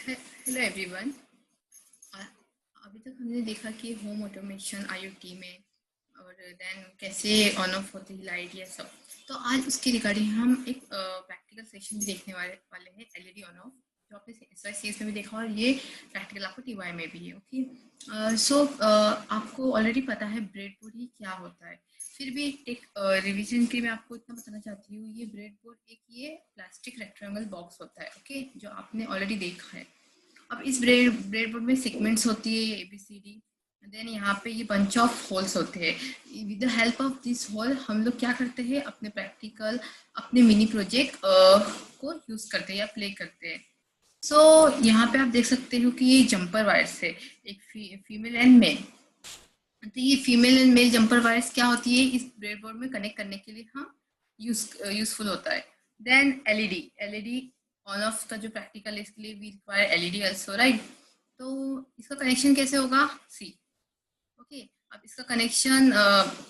Hello everyone. अभी तक हमने देखा कि होम ऑटोमेशन आईओटी में और देन कैसे ऑन ऑफ होती है लाइट, ये सब। तो आज उसके रिगार्डिंग हम एक प्रैक्टिकल सेशन भी देखने वाले हैं, एलईडी ऑन ऑफ, जो आपने TYCS में भी देखा और ये प्रैक्टिकल आपको TY में भी है। ओके, सो आपको ऑलरेडी पता है ब्रेडबोर्ड ही क्या होता है, फिर भी एक रिवीजन के मैं आपको इतना बताना चाहती हूँ। ये ब्रेडबोर्ड एक ये प्लास्टिक रेक्टेंगल बॉक्स होता है, ओके, जो आपने ऑलरेडी देखा है। अब इस ब्रेडबोर्ड में सेगमेंट्स होती है ABCD, देन यहाँ पे ये बंच ऑफ होल्स होते हैं। With the help of this hole हम लोग क्या करते हैं, अपने प्रैक्टिकल, अपने मिनी प्रोजेक्ट को यूज करते हैं या प्ले करते हैं। सो यहाँ पे आप देख सकते हो कि ये जंपर वायर्स है, एक फीमेल एंड मेल। तो ये female and male jumper wires क्या होती है, इस ब्रेडबोर्ड में कनेक्ट करने के लिए हम यूजफुल होता है। देन एलईडी ऑन ऑफ का जो प्रैक्टिकल है, इसके लिए we require LED also, right. तो इसका कनेक्शन कैसे होगा, सी ओके। अब इसका कनेक्शन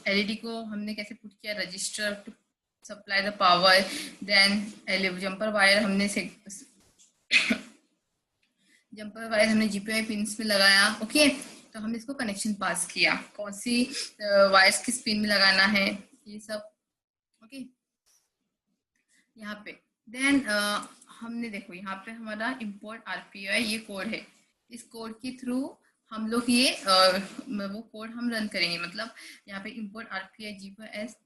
एलईडी को हमने कैसे पुट किया, resistor to supply the power, then jumper wire हमने जंपर वायर हमने जीपीआई पिन्स में लगाया, ओके। तो हमने इसको कनेक्शन पास किया, कौन सी वायर्स किस पिन में लगाना है, ये सब, ओके। यहाँ पे देन हमने देखो यहाँ पे हमारा इम्पोर्ट RPI ये कोड है, इस कोड के थ्रू हम लोग ये वो कोड हम रन करेंगे। मतलब यहाँ पे import RPI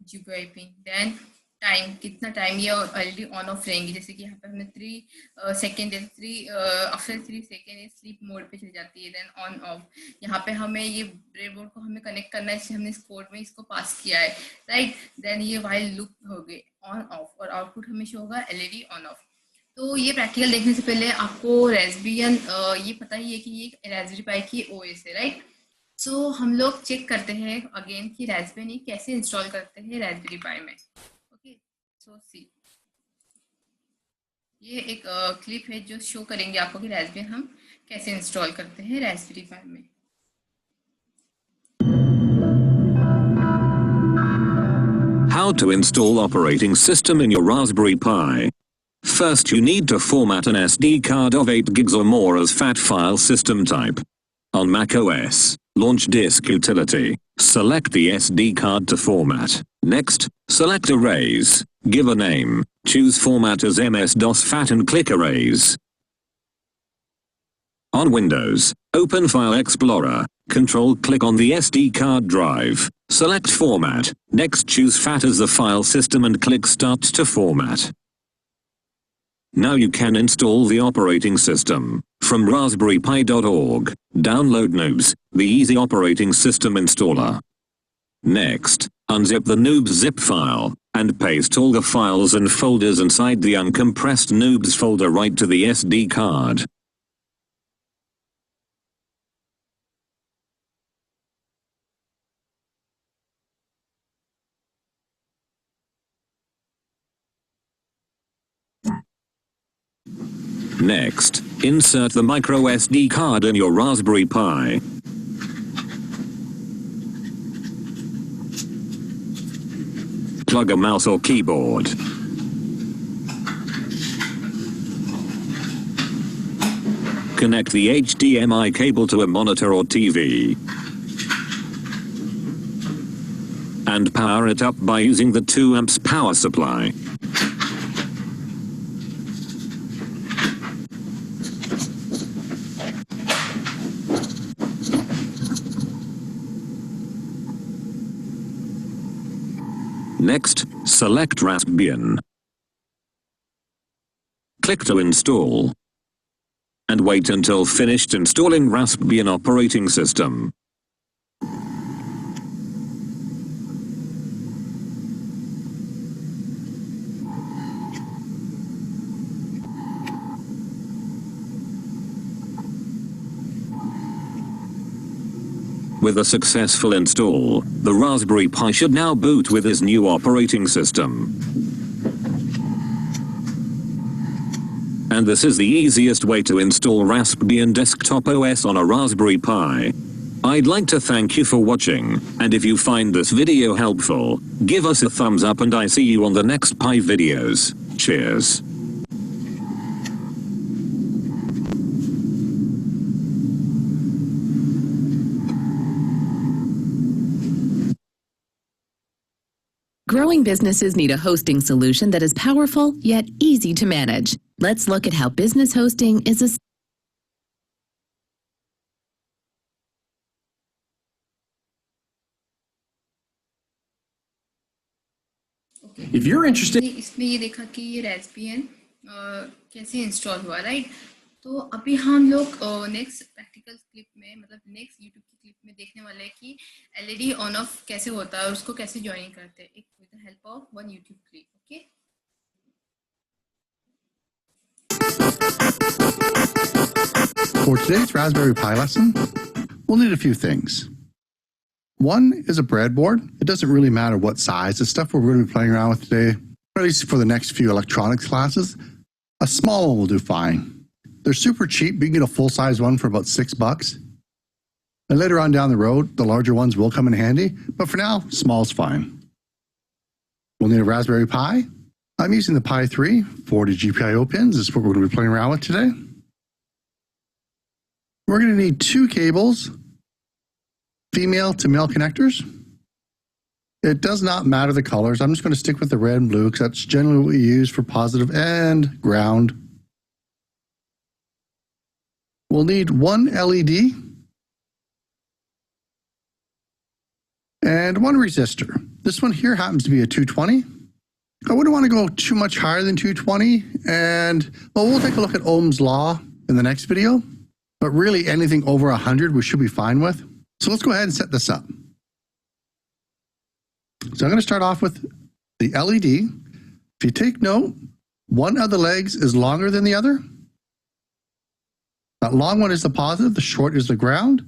GPI pin, then time, कितना टाइम ये एलईडी ऑन ऑफ रहेंगी। जैसे कि यहाँ पे हमने 3 सेकेंड, आफ्टर 3 सेकेंड ये स्लीप मोड पे चली जाती है, देन ऑन ऑफ। यहाँ पे हमें ये ब्रेडबोर्ड को हमें कनेक्ट करना है, इसलिए हमने इस कोड में इसको पास किया है, राइट। देन ये वाइल लूप हो गए ऑन ऑफ, और आउटपुट हमेशा होगा एलईडी ऑन ऑफ। तो ये प्रैक्टिकल देखने से पहले आपको रेस्बियन ये पता ही है कि ये रास्पबेरी पाई की OS है, राइट। सो हम लोग चेक करते हैं अगेन कि रास्पबेरी कैसे इंस्टॉल करते हैं रास्पबेरी पाई में, ओके। सो सी ये एक क्लिप है जो शो करेंगे आपको कि रास्पबेरी हम कैसे इंस्टॉल करते हैं रास्पबेरी पाई में। How to install operating system in your Raspberry Pi. First, you need to format an SD card of 8 gigs or more as FAT file system type. On macOS, launch Disk Utility. Select the SD card to format. Next, select Erase. Give a name. Choose Format as MS-DOS FAT and click Erase. On Windows, open File Explorer. Control-click on the SD card drive. Select Format. Next, choose FAT as the file system and click Start to format. Now you can install the operating system. From raspberrypi.org, download Noobs, the easy operating system installer. Next, unzip the Noobs zip file, and paste all the files and folders inside the uncompressed Noobs folder right to the SD card. Next, insert the micro SD card in your Raspberry Pi. Plug a mouse or keyboard. Connect the HDMI cable to a monitor or TV. And power it up by using the 2 amps power supply. Next, select Raspbian. Click to install. And wait until finished installing Raspbian operating system. With a successful install, the Raspberry Pi should now boot with his new operating system. And this is the easiest way to install Raspbian Desktop OS on a Raspberry Pi. I'd like to thank you for watching, and if you find this video helpful, give us a thumbs up and I see you on the next Pi videos. Cheers. Growing businesses need a hosting solution that is powerful yet easy to manage. Let's look at how business hosting is a If you're interested, इसमें ये देखा कि ये Raspbian कैसे install हुआ, right? तो अभी हम लोग नेक्स्ट प्रैक्टिकल क्लिप में, मतलब नेक्स्ट यूट्यूब की क्लिप में देखने वाले हैं कि एलईडी ऑन ऑफ कैसे होता है और उसको कैसे ज्वाइन करते हैं, एक with the help of one YouTube clip. Okay, For today's Raspberry Pi lesson, we'll need a few things. One is a breadboard. It doesn't really matter what size. The stuff we're going to be playing around with today, or at least for the next few electronics classes, a small one will do fine. They're super cheap. You can get a full-size one for about $6. And later on down the road, the larger ones will come in handy, but for now, small's fine. We'll need a Raspberry Pi. I'm using the Pi 3, 40 GPIO pins. This is what we're going to be playing around with today. We're going to need 2 cables, female to male connectors. It does not matter the colors. I'm just going to stick with the red and blue because that's generally what we use for positive and ground. We'll need 1 LED and 1 resistor. This one here happens to be a 220. I wouldn't want to go too much higher than 220, and well, we'll take a look at Ohm's law in the next video, but really anything over 100 we should be fine with. So let's go ahead and set this up. So I'm going to start off with the LED. If you take note, one of the legs is longer than the other. That long one is the positive, the short is the ground.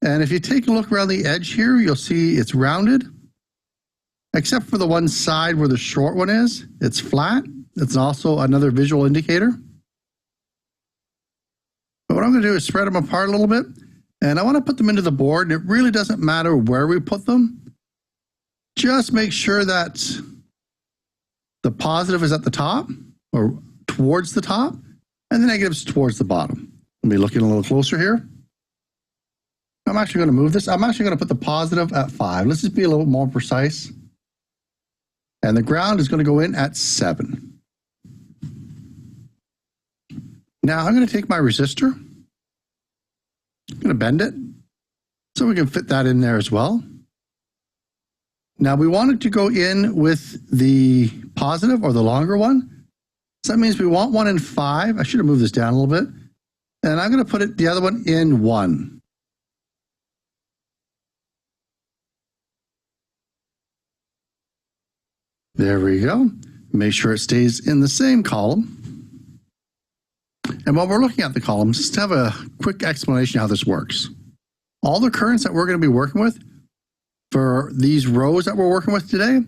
And if you take a look around the edge here, you'll see it's rounded. Except for the one side where the short one is, it's flat. It's also another visual indicator. But what I'm going to do is spread them apart a little bit. And I want to put them into the board. And it really doesn't matter where we put them. Just make sure that the positive is at the top or towards the top, and the negatives towards the bottom. Let me look in a little closer here. I'm actually going to move this. I'm actually going to put the positive at 5. Let's just be a little more precise. And the ground is going to go in at 7. Now I'm going to take my resistor. I'm going to bend it so we can fit that in there as well. Now we want it to go in with the positive or the longer one. So that means we want one in 5. I should have moved this down a little bit. And I'm going to put the other one in 1. There we go. Make sure it stays in the same column. And while we're looking at the columns, just have a quick explanation how this works. All the currents that we're going to be working with for these rows that we're working with today,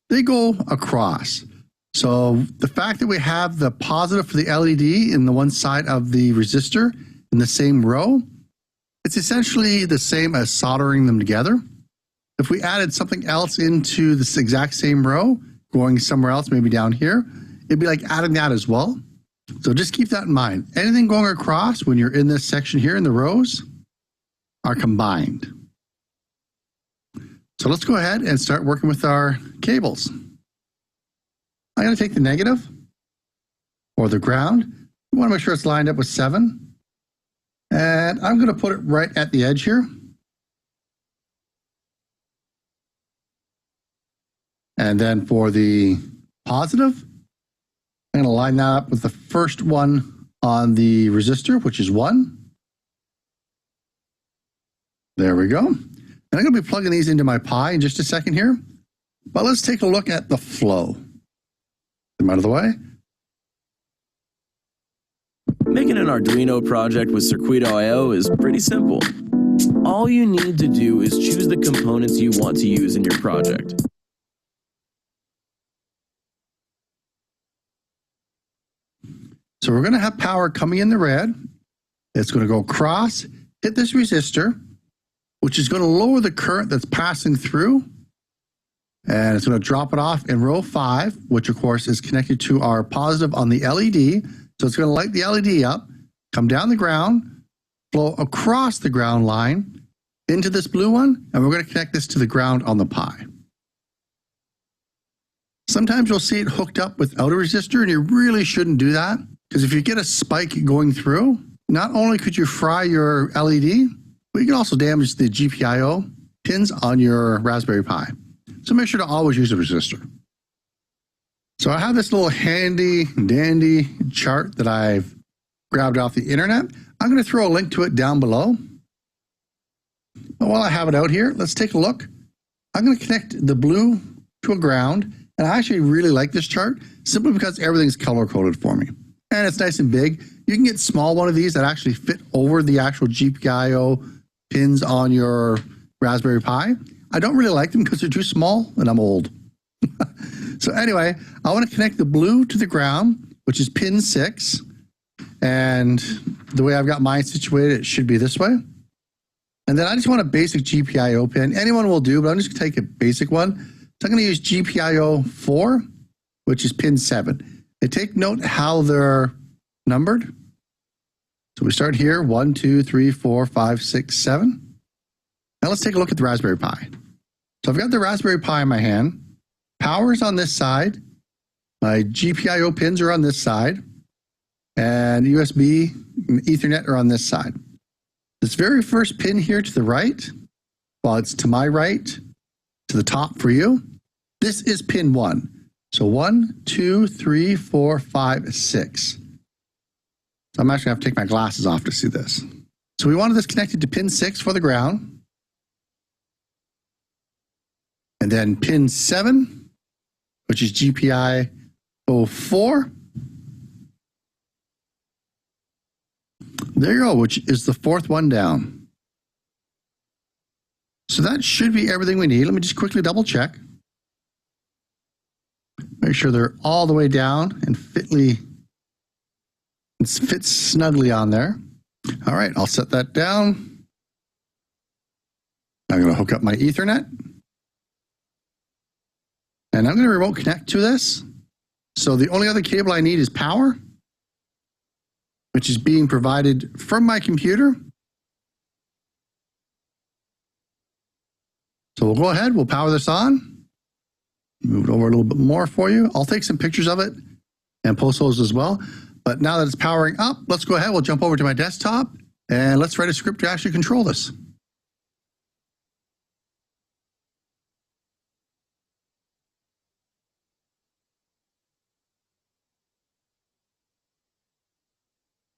they go across. So the fact that we have the positive for the LED in the one side of the resistor in the same row, it's essentially the same as soldering them together. If we added something else into this exact same row, going somewhere else, maybe down here, it'd be like adding that as well. So just keep that in mind. Anything going across when you're in this section here in the rows are combined. So let's go ahead and start working with our cables. I'm going to take the negative or the ground. We want to make sure it's lined up with 7. And I'm going to put it right at the edge here. And then for the positive, I'm going to line that up with the first one on the resistor, which is 1. There we go. And I'm going to be plugging these into my Pi in just a second here. But let's take a look at the flow. Get them out of the way. Making an Arduino project with Circuito.io is pretty simple. All you need to do is choose the components you want to use in your project. So we're going to have power coming in the red. It's going to go across, hit this resistor, which is going to lower the current that's passing through. And it's going to drop it off in row 5, which of course is connected to our positive on the LED. So it's going to light the LED up, come down the ground, flow across the ground line into this blue one, and we're going to connect this to the ground on the Pi. Sometimes you'll see it hooked up without a resistor, and you really shouldn't do that, because if you get a spike going through, not only could you fry your LED, but you can also damage the GPIO pins on your Raspberry Pi. So make sure to always use a resistor. So I have this little handy dandy chart that I've grabbed off the internet. I'm going to throw a link to it down below. But while I have it out here, let's take a look. I'm going to connect the blue to a ground. And I actually really like this chart simply because everything's color coded for me. And it's nice and big. You can get small one of these that actually fit over the actual GPIO pins on your Raspberry Pi. I don't really like them because they're too small and I'm old. So anyway, I want to connect the blue to the ground, which is pin 6. And the way I've got mine situated, it should be this way. And then I just want a basic GPIO pin. Anyone will do, but I'm just going to take a basic one. So I'm going to use GPIO 4, which is pin 7. And take note how they're numbered. So we start here, 1, 2, 3, 4, 5, 6, 7. Now let's take a look at the Raspberry Pi. So I've got the Raspberry Pi in my hand. Power's on this side. My GPIO pins are on this side. And USB and Ethernet are on this side. This very first pin here to the right, well, it's to my right, to the top for you. This is pin 1. So 1, 2, 3, 4, 5, 6. I'm actually going to have to take my glasses off to see this. So we wanted this connected to pin 6 for the ground. And then pin 7, which is GPIO 4. There you go, which is the 4th one down. So that should be everything we need. Let me just quickly double check. Make sure they're all the way down and fits snugly on there. All right, I'll set that down. I'm going to hook up my Ethernet. And I'm going to remote connect to this. So the only other cable I need is power, which is being provided from my computer. So we'll go ahead, we'll power this on. Move it over a little bit more for you. I'll take some pictures of it and post those as well. But now that it's powering up, let's go ahead, we'll jump over to my desktop and let's write a script to actually control this.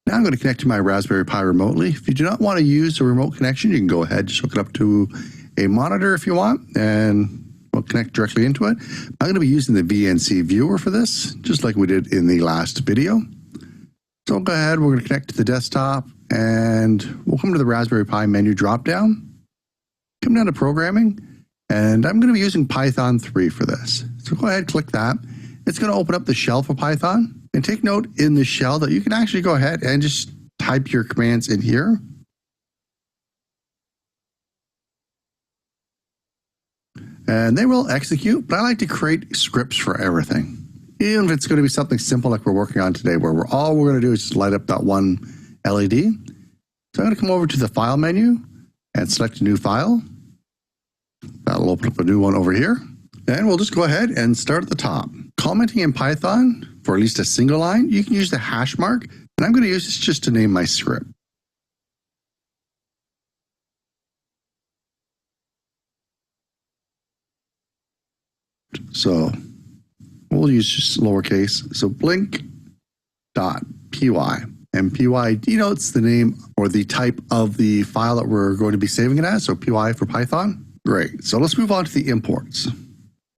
Now I'm going to connect to my Raspberry Pi remotely. If you do not want to use a remote connection, you can go ahead, just hook it up to a monitor if you want, and we'll connect directly into it. I'm going to be using the VNC viewer for this, just like we did in the last video. So we'll go ahead, we're going to connect to the desktop, and we'll come to the Raspberry Pi menu drop-down, come down to programming, and I'm going to be using Python 3 for this. So go ahead, click that. It's going to open up the shell for Python. And take note in the shell that you can actually go ahead and just type your commands in here. And they will execute, but I like to create scripts for everything. Even if it's going to be something simple like we're working on today, where all we're going to do is just light up that one LED. So I'm going to come over to the File menu and select a new file. That'll open up a new one over here. And we'll just go ahead and start at the top. Commenting in Python for at least a single line, you can use the hash mark, and I'm going to use this just to name my script. So we'll use just lowercase. So blink.py, and py denotes the name or the type of the file that we're going to be saving it as. So py for Python. Great. So let's move on to the imports.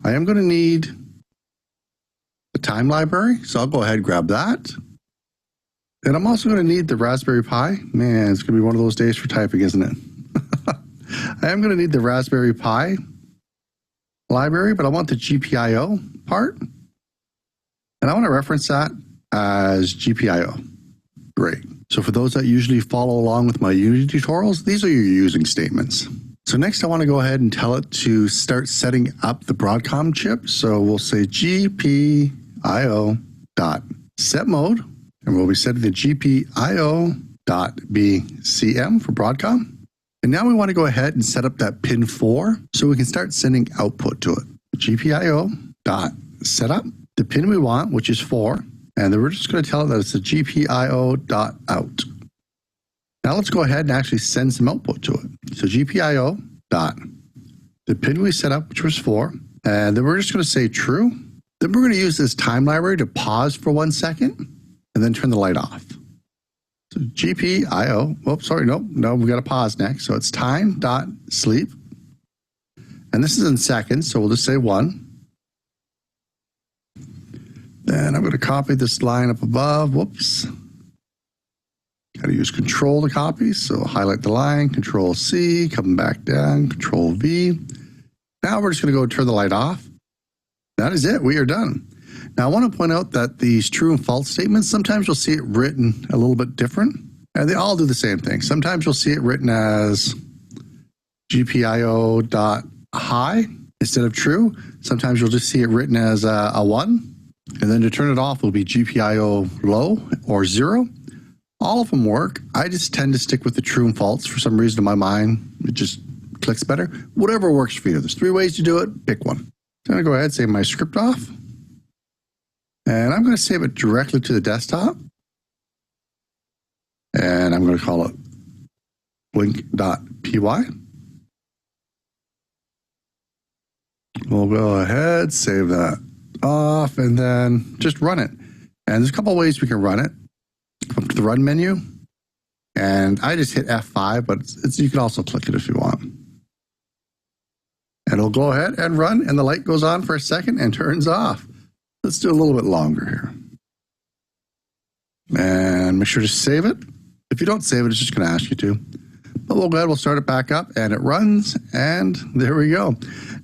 I am going to need the time library, so I'll go ahead and grab that. And I'm also going to need the Raspberry Pi. Man, it's going to be one of those days for typing, isn't it? I am going to need the Raspberry Pi library, but I want the GPIO part. And I want to reference that as GPIO. Great. So for those that usually follow along with my Unity tutorials, these are your using statements. So next I want to go ahead and tell it to start setting up the Broadcom chip. So we'll say GPIO.setMode, and we'll be setting the GPIO.BCM for Broadcom. And now we want to go ahead and set up that pin 4 so we can start sending output to it. GPIO.setOut. set up the pin we want, which is 4, and then we're just going to tell it that it's a GPIO.out. Now let's go ahead and actually send some output to it. So GPIO dot the pin we set up, which was 4, and then we're just going to say true. Then we're going to use this time library to pause for 1 second and then turn the light off. So GPIO, oops, sorry, no, we got to pause next. So it's time.sleep. And this is in seconds, so we'll just say 1. Then I'm going to copy this line up above. Whoops. Got to use Control to copy. So highlight the line, Control C, come back down, Control V. Now we're just going to go turn the light off. That is it. We are done. Now I want to point out that these true and false statements, sometimes you'll see it written a little bit different. And they all do the same thing. Sometimes you'll see it written as GPIO.high instead of true. Sometimes you'll just see it written as a 1. And then to turn it off will be GPIO low or 0. All of them work. I just tend to stick with the true and false for some reason in my mind. It just clicks better. Whatever works for you. There's 3 ways to do it. Pick one. So I'm going to go ahead and save my script off. And I'm going to save it directly to the desktop. And I'm going to call it blink.py. We'll go ahead, save that off, and then just run it. And there's a couple of ways we can run it. Come to the run menu, and I just hit F5, but you can also click it if you want. And it'll go ahead and run, and the light goes on for a second and turns off. Let's do a little bit longer here. And make sure to save it. If you don't save it, it's just going to ask you to. But we'll go ahead, we'll start it back up, and it runs, and there we go.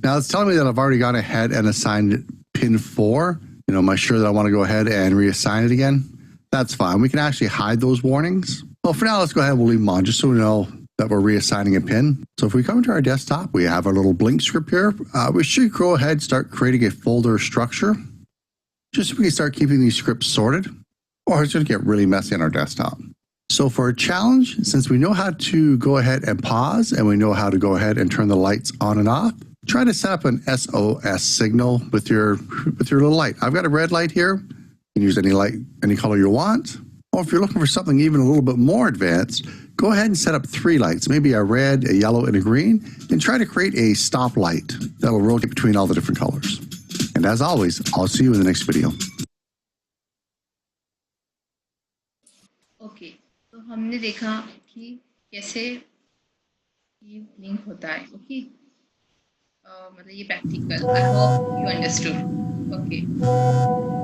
Now it's telling me that I've already gone ahead and assigned pin 4. Am I sure that I want to go ahead and reassign it again? That's fine. We can actually hide those warnings. Well, for now, let's go ahead and we'll leave them on just so we know that we're reassigning a pin. So if we come to our desktop, we have our little blink script here. We should go ahead and start creating a folder structure just so we can start keeping these scripts sorted, or it's going to get really messy on our desktop. So for a challenge, since we know how to go ahead and pause and we know how to go ahead and turn the lights on and off, try to set up an SOS signal with your little light. I've got a red light here. You can use any light, any color you want. Or if you're looking for something even a little bit more advanced, go ahead and set up 3 lights, maybe a red, a yellow, and a green, and try to create a stop light that will rotate between all the different colors. And as always, I'll see you in the next video. Okay, तो हमने देखा कि कैसे ये blink होता है. Okay, मतलब ये practical. I hope you understood. Okay.